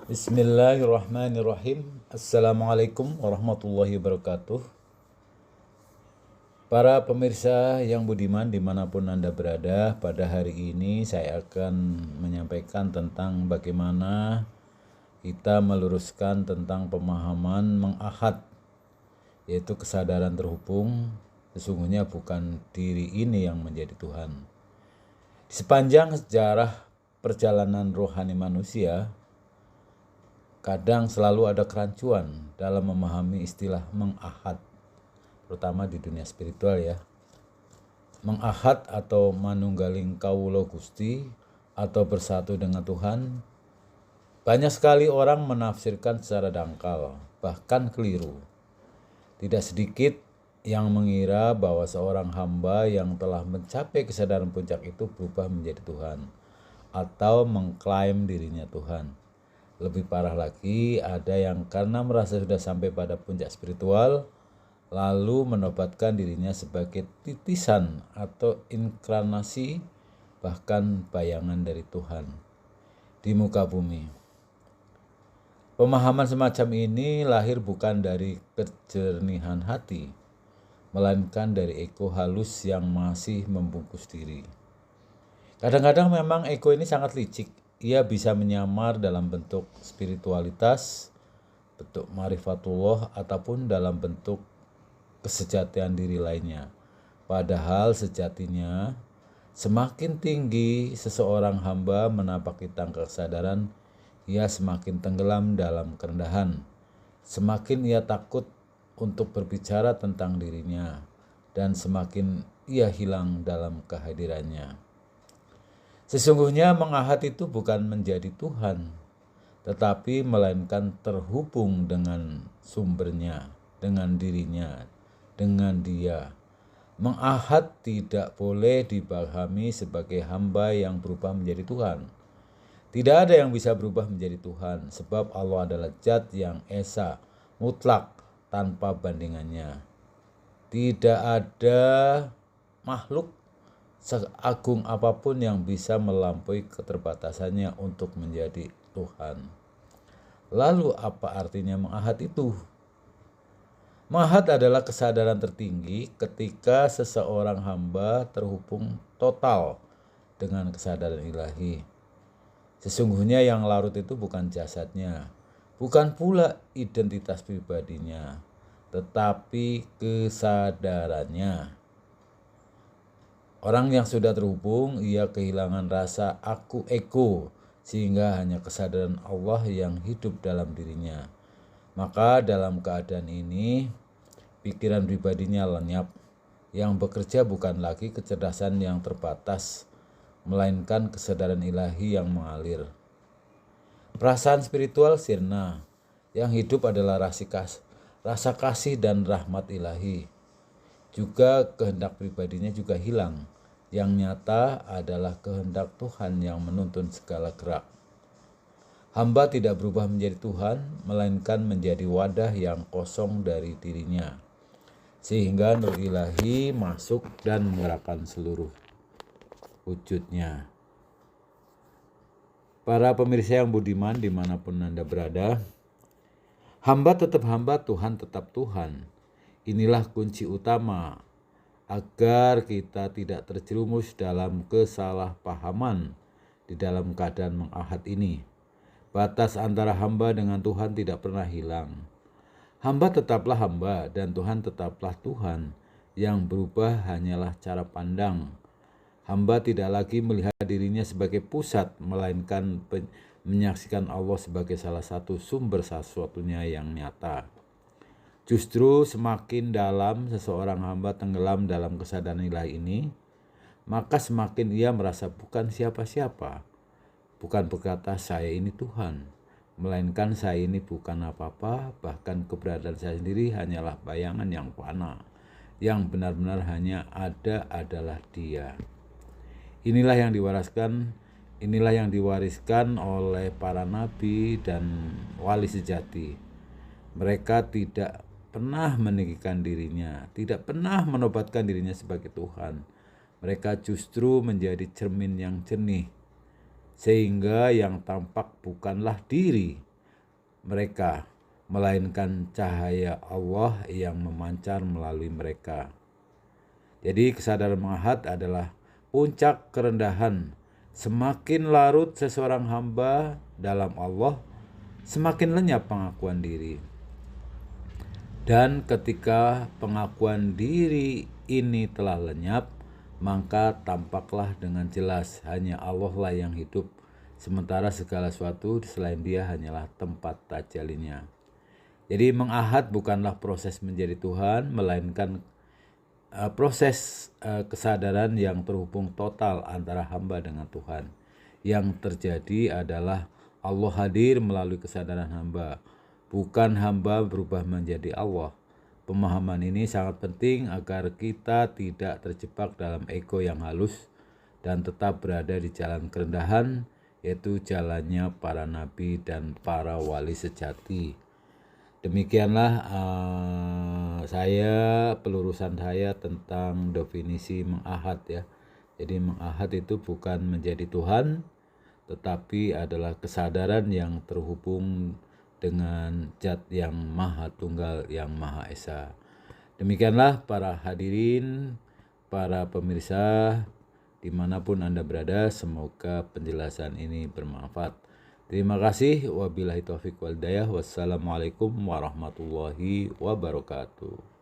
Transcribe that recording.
Bismillahirrahmanirrahim. Assalamualaikum warahmatullahi wabarakatuh. Para pemirsa yang budiman dimanapun Anda berada, pada hari ini saya akan menyampaikan tentang bagaimana kita meluruskan tentang pemahaman mengahad, yaitu kesadaran terhubung. Sesungguhnya bukan diri ini yang menjadi Tuhan. Di sepanjang sejarah perjalanan rohani manusia, kadang selalu ada kerancuan dalam memahami istilah mengahad, terutama di dunia spiritual ya. Mengahad atau manunggaling kawula Gusti atau bersatu dengan Tuhan, banyak sekali orang menafsirkan secara dangkal, bahkan keliru. Tidak sedikit yang mengira bahwa seorang hamba yang telah mencapai kesadaran puncak itu berubah menjadi Tuhan atau mengklaim dirinya Tuhan. Lebih parah lagi, ada yang karena merasa sudah sampai pada puncak spiritual, lalu menobatkan dirinya sebagai titisan atau inkarnasi, bahkan bayangan dari Tuhan di muka bumi. Pemahaman semacam ini lahir bukan dari kejernihan hati, melainkan dari ego halus yang masih membungkus diri. Kadang-kadang memang ego ini sangat licik. Ia bisa menyamar dalam bentuk spiritualitas, bentuk marifatullah, ataupun dalam bentuk kesejatian diri lainnya. Padahal sejatinya, semakin tinggi seseorang hamba menapaki tangga kesadaran, ia semakin tenggelam dalam kerendahan. Semakin ia takut untuk berbicara tentang dirinya, dan semakin ia hilang dalam kehadirannya. Sesungguhnya mengahad itu bukan menjadi Tuhan, tetapi melainkan terhubung dengan sumbernya, dengan dirinya, dengan Dia. Mengahad tidak boleh dipahami sebagai hamba yang berubah menjadi Tuhan. Tidak ada yang bisa berubah menjadi Tuhan, sebab Allah adalah zat yang esa, mutlak, tanpa bandingannya. Tidak ada makhluk seagung apapun yang bisa melampaui keterbatasannya untuk menjadi Tuhan. Lalu apa artinya mengahad itu? Mengahad adalah kesadaran tertinggi ketika seseorang hamba terhubung total dengan kesadaran ilahi. Sesungguhnya yang larut itu bukan jasadnya, bukan pula identitas pribadinya, tetapi kesadarannya. Orang yang sudah terhubung, ia kehilangan rasa aku ego, sehingga hanya kesadaran Allah yang hidup dalam dirinya. Maka dalam keadaan ini, pikiran pribadinya lenyap. Yang bekerja bukan lagi kecerdasan yang terbatas, melainkan kesadaran ilahi yang mengalir. Perasaan spiritual sirna, yang hidup adalah rasa kasih dan rahmat ilahi. Juga kehendak pribadinya juga hilang. Yang nyata adalah kehendak Tuhan yang menuntun segala gerak. Hamba tidak berubah menjadi Tuhan, melainkan menjadi wadah yang kosong dari dirinya, sehingga nur ilahi masuk dan menyerapkan seluruh wujudnya. Para pemirsa yang budiman dimanapun Anda berada, hamba tetap hamba, Tuhan tetap Tuhan. Inilah kunci utama agar kita tidak terjerumus dalam kesalahpahaman di dalam keadaan mengahad ini. Batas antara hamba dengan Tuhan tidak pernah hilang. Hamba tetaplah hamba dan Tuhan tetaplah Tuhan. Yang berubah hanyalah cara pandang. Hamba tidak lagi melihat dirinya sebagai pusat, melainkan menyaksikan Allah sebagai salah satu sumber sesuatunya yang nyata. Justru semakin dalam seseorang hamba tenggelam dalam kesadaran ilahi ini, maka semakin ia merasa bukan siapa-siapa. Bukan berkata saya ini Tuhan, melainkan saya ini bukan apa-apa, bahkan keberadaan saya sendiri hanyalah bayangan yang fana. Yang benar-benar hanya ada adalah Dia. Inilah yang diwariskan oleh para nabi dan wali sejati. Mereka tidak pernah meninggikan dirinya, tidak pernah menobatkan dirinya sebagai Tuhan. Mereka justru menjadi cermin yang jernih, sehingga yang tampak bukanlah diri, mereka, melainkan cahaya Allah yang memancar melalui mereka. Jadi kesadaran mengahad adalah puncak kerendahan. Semakin larut seseorang hamba dalam Allah, semakin lenyap pengakuan diri. Dan ketika pengakuan diri ini telah lenyap, maka tampaklah dengan jelas hanya Allah lah yang hidup, sementara segala sesuatu selain Dia hanyalah tempat tajallinya. Jadi mengahad bukanlah proses menjadi Tuhan, melainkan proses kesadaran yang terhubung total antara hamba dengan Tuhan. Yang terjadi adalah Allah hadir melalui kesadaran hamba, bukan hamba berubah menjadi Allah. Pemahaman ini sangat penting agar kita tidak terjebak dalam ego yang halus dan tetap berada di jalan kerendahan, yaitu jalannya para nabi dan para wali sejati. Demikianlah pelurusan saya tentang definisi mengahad ya. Jadi mengahad itu bukan menjadi Tuhan, tetapi adalah kesadaran yang terhubung dengan Zat yang Maha Tunggal, yang Maha Esa. Demikianlah para hadirin, para pemirsa, dimanapun Anda berada, semoga penjelasan ini bermanfaat. Terima kasih. Wabillahi taufiq wal hidayah. Wassalamualaikum warahmatullahi wabarakatuh.